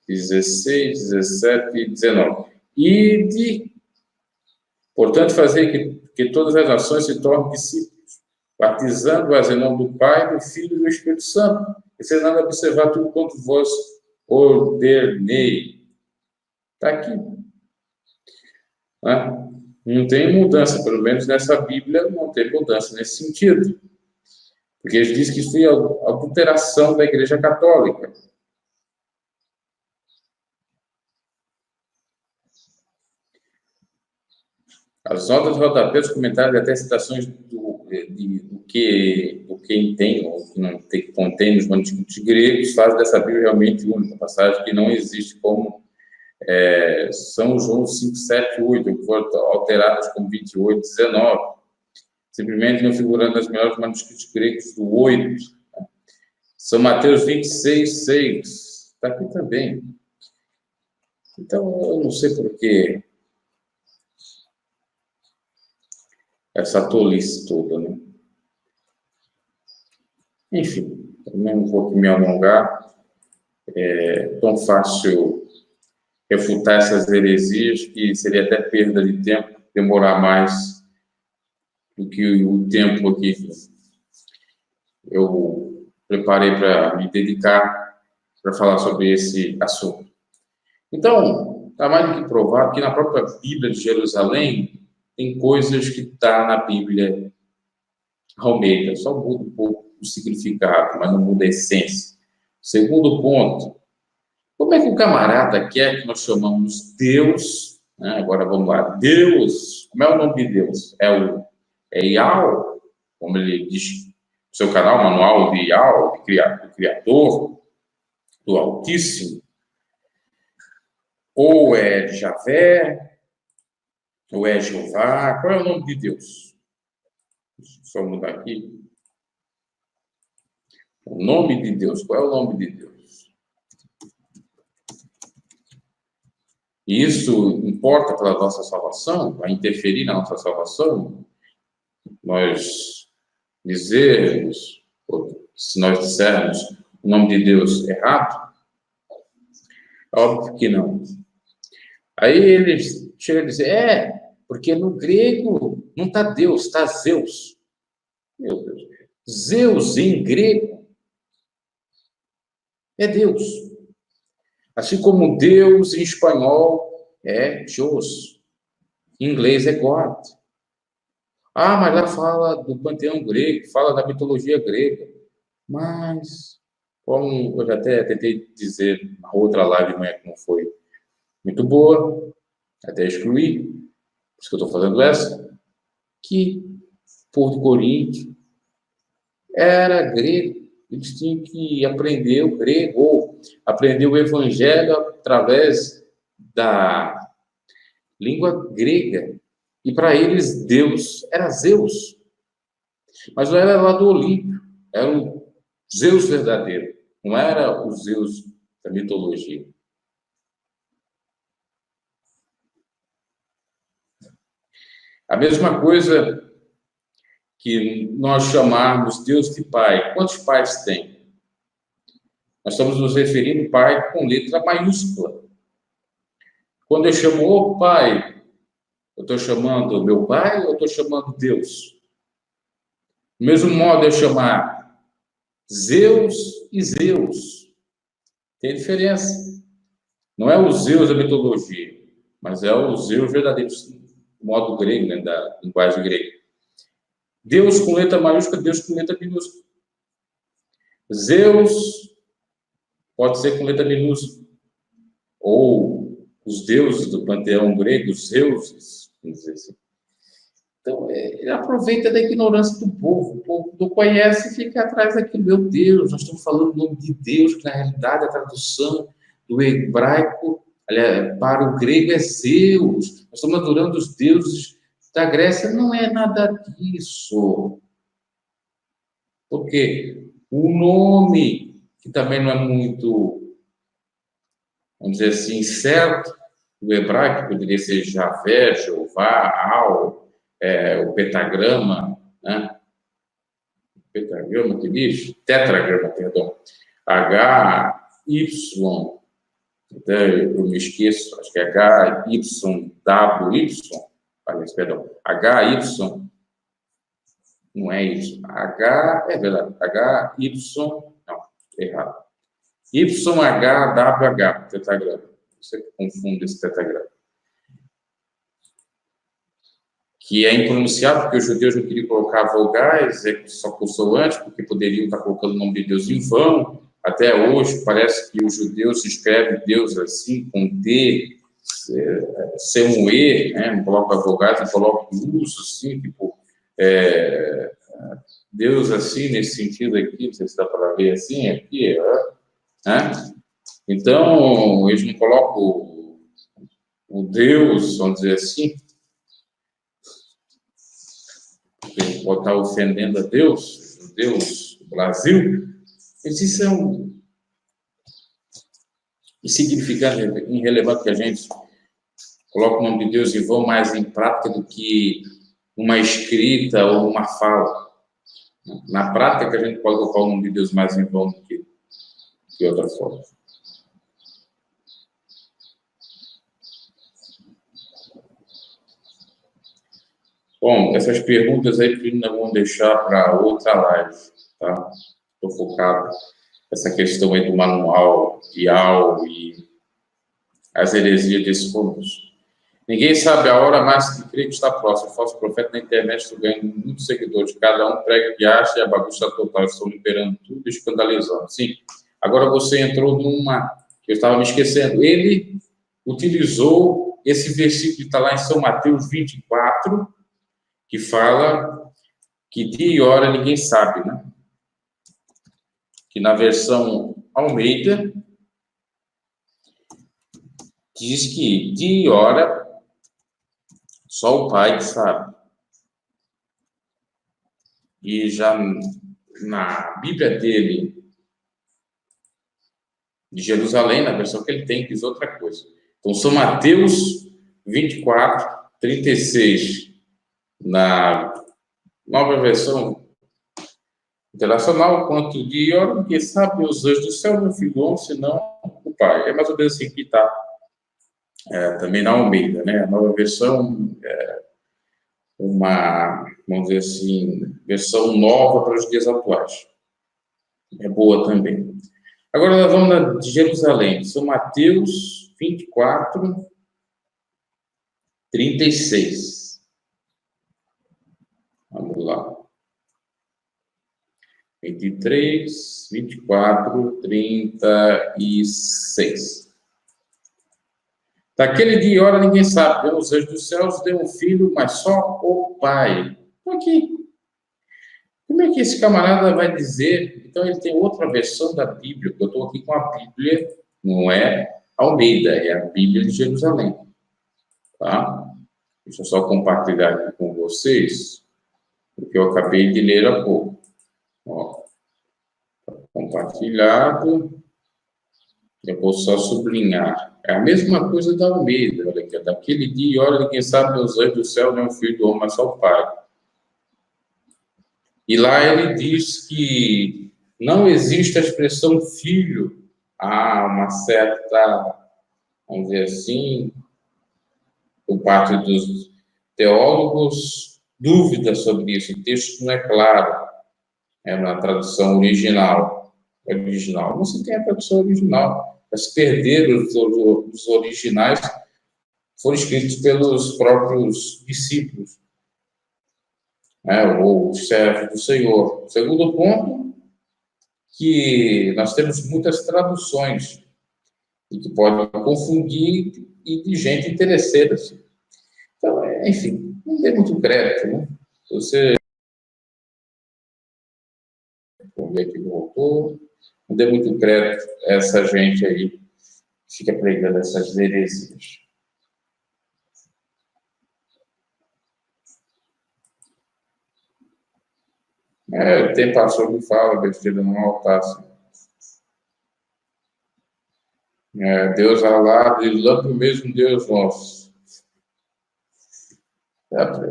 16, 17 e 19. Portanto, fazer que todas as nações se tornem discípulos, batizando-as em nome do Pai, do Filho e do Espírito Santo, ensinando a observar tudo quanto vos ordenei. Está aqui. Né? Não tem mudança, pelo menos nessa Bíblia não tem mudança nesse sentido. Porque ele diz que isso é a adulteração da Igreja Católica. As notas de rodapé, os comentários e até citações do que tem ou que não tem, contém nos manuscritos gregos fazem dessa Bíblia realmente única, passagem que não existe como São João 5, 7, 8, que foram alteradas como 28, 19, simplesmente não figurando nas melhores manuscritos gregos do 8. São Mateus 26, 6, está aqui também. Então, eu não sei por que essa tolice toda, né? Enfim, eu não vou me alongar. É tão fácil refutar essas heresias que seria até perda de tempo, demorar mais do que o tempo aqui eu preparei para me dedicar para falar sobre esse assunto. Então, está mais do que provado que na própria Bíblia de Jerusalém tem coisas que está na Bíblia Almeida, só muda um pouco o significado, mas não muda a essência. Segundo ponto, como é que o camarada quer que nós chamamos Deus, né? Agora vamos lá, Deus, como é o nome de Deus? É Yahweh, como ele diz no seu canal, Manual de Yahweh, do Criador, do Altíssimo, ou é Javé, ou é Jeová, qual é o nome de Deus? Deixa eu só mudar aqui. O nome de Deus, qual é o nome de Deus? E isso importa para a nossa salvação? Vai interferir na nossa salvação? Nós dizermos, se nós dissermos o nome de Deus errado? Óbvio que não. Aí ele chega a dizer, porque no grego não está Deus, está Zeus. Meu Deus. Zeus em grego é Deus. Assim como Deus em espanhol é Deus. Em inglês é God. Ah, mas lá fala do panteão grego, fala da mitologia grega. Mas, como eu já até tentei dizer na outra live de manhã que não foi muito boa, até excluí, por isso que eu estou fazendo essa, que o povo de Corinto era grego. Eles tinham que aprender o grego, ou aprender o evangelho através da língua grega. E para eles, Deus era Zeus. Mas não era lá do Olímpio, era o Zeus verdadeiro, não era o Zeus da mitologia. A mesma coisa que nós chamarmos Deus de Pai. Quantos pais tem? Nós estamos nos referindo Pai com letra maiúscula. Quando eu chamo o Pai, eu estou chamando meu Pai ou estou chamando Deus? Do mesmo modo, eu chamar Zeus e Zeus. Tem diferença. Não é o Zeus da mitologia, mas é o Zeus verdadeiro, do modo grego, né, da linguagem grega. Deus com letra maiúscula, Deus com letra minúscula. Zeus pode ser com letra minúscula. Ou os deuses do panteão grego, os Zeuses, vamos dizer assim. Então, ele aproveita da ignorância do povo. O povo não conhece e fica atrás daquilo. Meu Deus, nós estamos falando o nome de Deus, que na realidade a tradução do hebraico para o grego é Zeus. Nós estamos adorando os deuses da Grécia. Não é nada disso. Porque o nome, que também não é muito, vamos dizer assim, certo, do hebraico, poderia ser Javé, Jeová, Al, o pentagrama, né? Pentagrama, que diz? Tetragrama, perdão. H, Y, até eu me esqueço, acho que é H, Y, W, Y, perdão, H, Y, não é Y, H, é verdade, H, Y, não, errado. Y, H, W, H, tetragrama. Você confunde esse tetragrama. Que é impronunciável, porque os judeus não queriam colocar vogais, só consoantes, porque poderiam estar colocando o nome de Deus em vão. Até hoje, parece que os judeus escrevem Deus assim, com T, sem um E, né? Não coloca vogais, não coloca uso, assim, tipo, Deus assim, nesse sentido aqui, não sei se dá para ver assim, aqui, né? Então, eles não colocam o Deus, vamos dizer assim, pode estar ofendendo a Deus, o Deus do Brasil, eles são insignificantes, irrelevante que a gente coloca o nome de Deus em vão mais em prática do que uma escrita ou uma fala. Na prática, que a gente pode colocar o nome de Deus mais em vão do que de outra forma. Bom, essas perguntas aí nós vamos deixar para outra live, tá? Estou focado nessa questão aí do manual, IAL e as heresias desse conosco. Ninguém sabe a hora, mas que crê que está próximo. O falso profeta na internet está ganhando muitos seguidores. Cada um prega o que acha e a bagunça total. Estão liberando tudo e escandalizando. Sim, agora você entrou numa que eu estava me esquecendo. Ele utilizou esse versículo que está lá em São Mateus 24, que fala que dia e hora ninguém sabe, né? Que na versão Almeida diz que dia e hora só o Pai que sabe. E já na Bíblia dele, de Jerusalém, na versão que ele tem, diz outra coisa. Então, São Mateus 24, 36, na nova versão internacional, quanto de hora, porque sabe os anjos do céu, meu filho, senão o Pai. É mais ou menos assim que está também na Almeida, né? A nova versão uma, vamos dizer assim, versão nova para os dias atuais. É boa também. Agora nós vamos de Jerusalém, São Mateus 24, 36. Vamos lá. 23, 24, 36. Daquele dia e hora ninguém sabe, deu os anjos dos céus, deu um filho, mas só o Pai. Então aqui, como é que esse camarada vai dizer? Então ele tem outra versão da Bíblia, eu estou aqui com a Bíblia, não é Almeida, é a Bíblia de Jerusalém. Tá? Deixa eu só compartilhar aqui com vocês, porque eu acabei de ler há pouco. Ó, compartilhado. Eu vou só sublinhar. É a mesma coisa da Almeida. Olha aqui, daquele dia e hora ninguém sabe os anjos do céu, nem o filho do homem, mas só o Pai. E lá ele diz que não existe a expressão filho. Há uma certa, vamos dizer assim, por parte dos teólogos, dúvida sobre isso. O texto não é claro, na tradução original. Não se tem a tradução original. Mas perderam os originais foram escritos pelos próprios discípulos, ou os servos do Senhor. Segundo ponto, que nós temos muitas traduções e que podem confundir e de gente interesseira. Assim. Então, enfim, não dê muito crédito, né? Você... Vamos ver que voltou. Não dê muito crédito a essa gente aí que fica pregando essas heresias. Tem pastor que fala besteira no altar, assim. Deus Alá, Deus Lampo, o mesmo Deus nosso.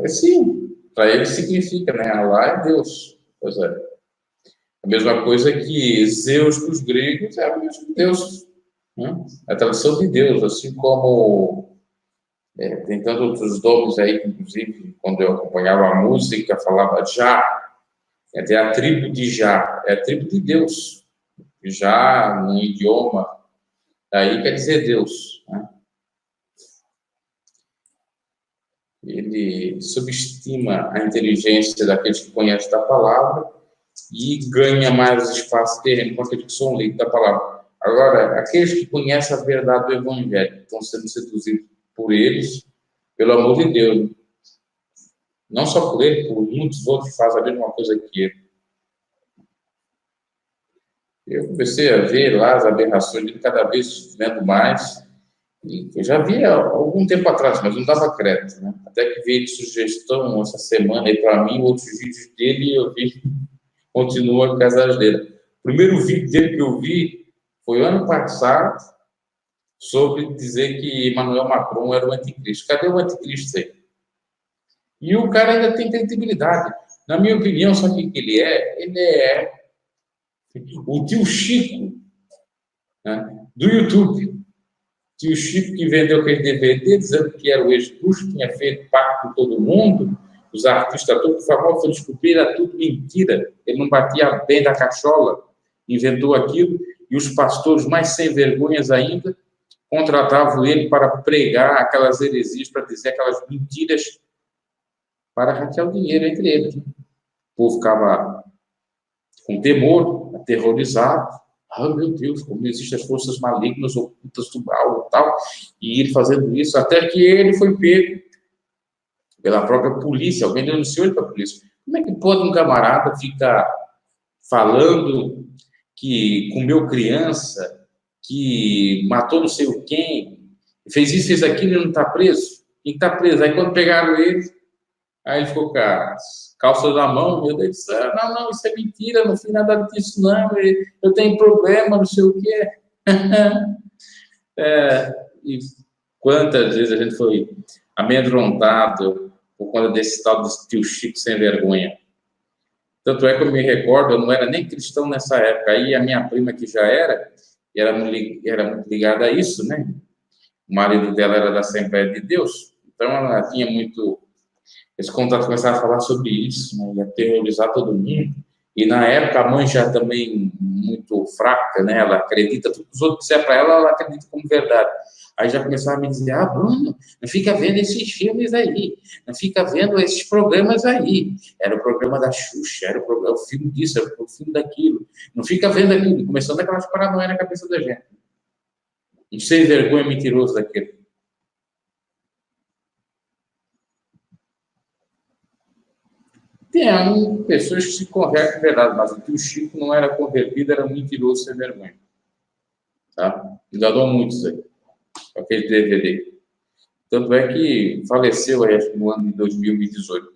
Sim, para ele significa, né? Alá é Deus. Pois é. A mesma coisa que Zeus para os gregos é o mesmo Deus. Né? A tradução de Deus, assim como tem tantos outros nomes aí, inclusive, quando eu acompanhava a música, falava Já. Até a tribo de Já, é a tribo de Deus. Já, no idioma, daí quer dizer Deus. Né? Ele subestima a inteligência daqueles que conhecem da palavra e ganha mais espaço terreno com aqueles que são leigos da palavra. Agora, aqueles que conhecem a verdade do Evangelho estão sendo seduzidos por eles, pelo amor de Deus. Não só por ele, por muitos outros que fazem a mesma coisa que ele. Eu comecei a ver lá as aberrações dele, cada vez vendo mais. E eu já vi há algum tempo atrás, mas não dava crédito. Né? Até que veio de sugestão essa semana aí para mim, outros vídeos dele, e eu vi, continua com as asneiras. O primeiro vídeo dele que eu vi foi ano passado, sobre dizer que Emmanuel Macron era o anticristo. Cadê o anticristo aí? E o cara ainda tem credibilidade. Na minha opinião, sabe o que ele é? Ele é o tio Chico, né, do YouTube. Tio Chico que vendeu aquele DVD dizendo que era o ex-Bush, tinha feito pacto com todo mundo, os artistas todos famosos foram descobrir, era tudo mentira. Ele não batia bem da cachola, inventou aquilo, e os pastores mais sem vergonhas ainda contratavam ele para pregar aquelas heresias, para dizer aquelas mentiras, para hackear o dinheiro entre eles. O povo ficava com temor, aterrorizado. Meu Deus, como existem as forças malignas ocultas do mal e tal. E ele fazendo isso, até que ele foi pego pela própria polícia. Alguém denunciou ele para a polícia. Como é que pode um camarada ficar falando que comeu criança, que matou não sei o quem, fez isso, fez aquilo e não está preso? Quem está preso? Aí quando pegaram ele, aí ele ficou com as calças na mão, meu Deus do céu, não, isso é mentira, não fiz nada disso, não, eu tenho problema, não sei o quê. E quantas vezes a gente foi amedrontado por conta desse tal de tio Chico sem vergonha. Tanto é que eu me recordo, eu não era nem cristão nessa época, aí a minha prima que já era muito ligada a isso, né? O marido dela era da Assembleia de Deus, então ela tinha muito esse contato, começava a falar sobre isso, né? Ia aterrorizar todo mundo. E na época a mãe já também muito fraca, né? Ela acredita tudo que os outros disseram para ela, ela acredita como verdade. Aí já começava a me dizer: Bruno, não fica vendo esses filmes aí, não fica vendo esses programas aí. Era o programa da Xuxa, era o filme disso, era o filme daquilo. Não fica vendo aquilo. Começando aquelas paranoias na cabeça da gente. E sem vergonha mentiroso daquele. Tem pessoas que se convertem de verdade, mas o tio Chico não era convertido, era mentiroso sem vergonha. Tá? Enganou muitos aí, com aquele DVD. Tanto é que faleceu aí, acho que no ano de 2018.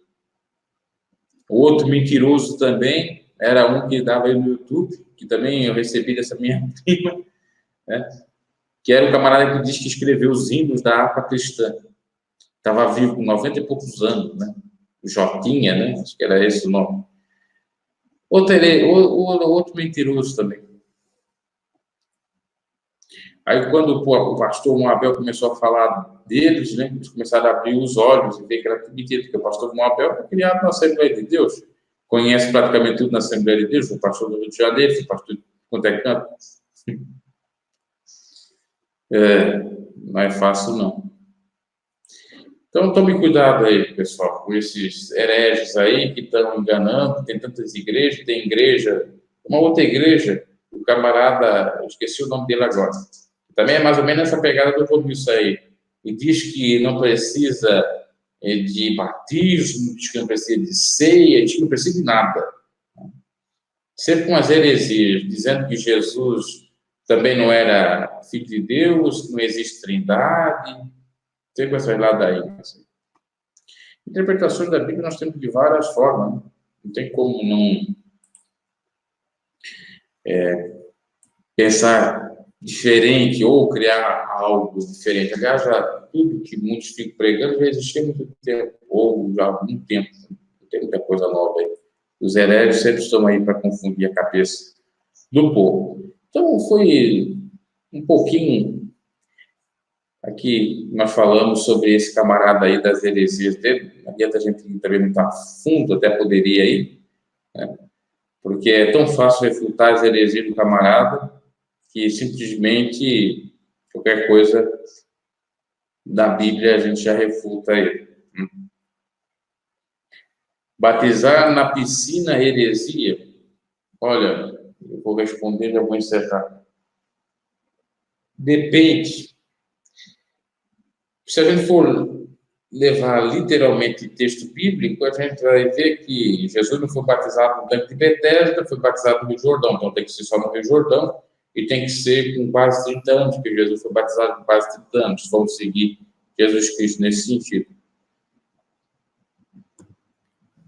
O outro mentiroso também era um que dava aí no YouTube, que também eu recebi dessa minha prima, né? Que era um camarada que diz que escreveu os hinos da harpa cristã. Estava vivo com 90 e poucos anos, né? O Jotinha, né? Acho que era esse o nome. Outro mentiroso também. Aí, quando o pastor Moabel começou a falar deles, né, eles começaram a abrir os olhos e ver que era tudo mentira, porque o pastor Moabel foi criado na Assembleia de Deus, conhece praticamente tudo na Assembleia de Deus, o pastor do Rio de Janeiro, o pastor de quanto é canto. Não é fácil, não. Então, tome cuidado aí, pessoal, com esses hereges aí que estão enganando. Tem tantas igrejas, tem igreja, uma outra igreja, o camarada, eu esqueci o nome dele agora, também é mais ou menos essa pegada do Rodilson aí, e diz que não precisa de batismo, diz que não precisa de ceia, diz que não precisa de nada. Sempre com as heresias, dizendo que Jesus também não era filho de Deus, que não existe trindade, sempre essas ladainhas. Interpretações da Bíblia nós temos de várias formas, né? Não tem como não pensar diferente ou criar algo diferente. Aliás, já tudo que muitos ficam pregando já existia há muito tempo, ou já há algum tempo. Não tem muita coisa nova aí. Os hereges sempre estão aí para confundir a cabeça do povo. Então, foi um pouquinho aqui nós falamos sobre esse camarada aí das heresias dele. Não adianta a gente também muito a fundo, até poderia ir, né? Porque é tão fácil refutar as heresias do camarada que simplesmente qualquer coisa da Bíblia a gente já refuta ele. Batizar na piscina heresia? Olha, eu vou responder, já vou encerrar. Depende. Se a gente for levar literalmente texto bíblico, a gente vai ver que Jesus não foi batizado no tanque de Betesda, foi batizado no Rio Jordão, então tem que ser só no Rio Jordão, e tem que ser com quase 30 anos, porque Jesus foi batizado com quase 30 anos. Vamos seguir Jesus Cristo nesse sentido.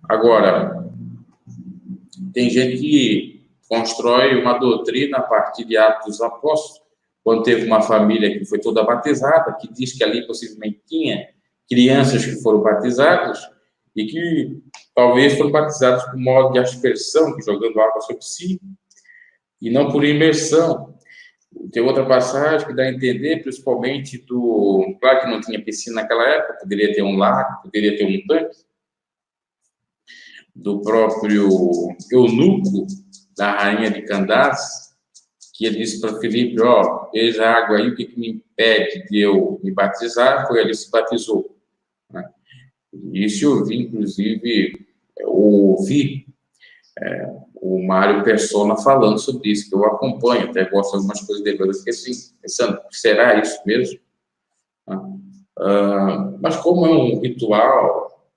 Agora, tem gente que constrói uma doutrina a partir de Atos dos Apóstolos, quando teve uma família que foi toda batizada, que diz que ali possivelmente tinha crianças que foram batizadas e que talvez foram batizadas por modo de aspersão, jogando água sobre si, e não por imersão. Tem outra passagem que dá a entender, principalmente do... Claro que não tinha piscina naquela época, poderia ter um lago, poderia ter um tanque, do próprio eunuco da rainha de Candace, que ele disse para Filipe, ó, eis a água aí, o que me impede de eu me batizar? Foi ali se batizou. Né? Isso eu vi, inclusive, ouvi o Mário Persona falando sobre isso, que eu acompanho, até gosto de algumas coisas dele, eu fiquei assim, pensando, será isso mesmo? Mas como é um ritual,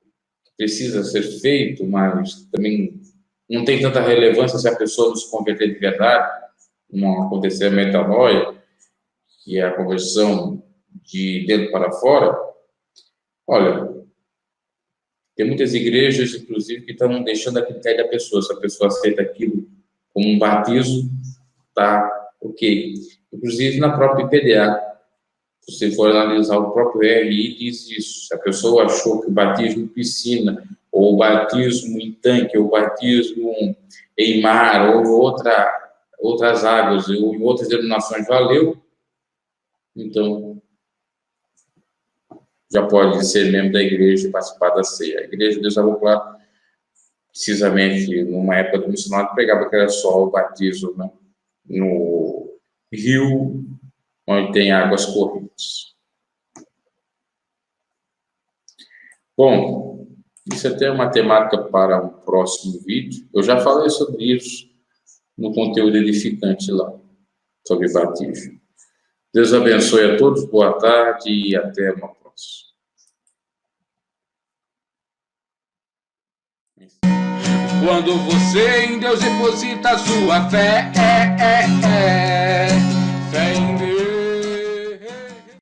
precisa ser feito, mas também não tem tanta relevância se a pessoa não se converter de verdade, não acontecer a metanoia, que é a conversão de dentro para fora. Olha, tem muitas igrejas, inclusive, que estão deixando a critério da pessoa. Se a pessoa aceita aquilo como um batismo, tá ok. Inclusive, na própria IPDA, se você for analisar o próprio RI, diz isso. Se a pessoa achou que o batismo em piscina, ou o batismo em tanque, ou o batismo em mar, ou outras águas, ou em outras denominações valeu, então já pode ser membro da igreja e participar da ceia. A igreja de Deus Abençoado, precisamente numa época do missionário, pregava que era só o batismo, né, no rio onde tem águas correntes. Bom, isso até é uma temática para um próximo vídeo. Eu já falei sobre isso no conteúdo edificante lá, sobre batismo. Deus abençoe a todos, boa tarde e até uma próxima. Quando você em Deus deposita a sua fé,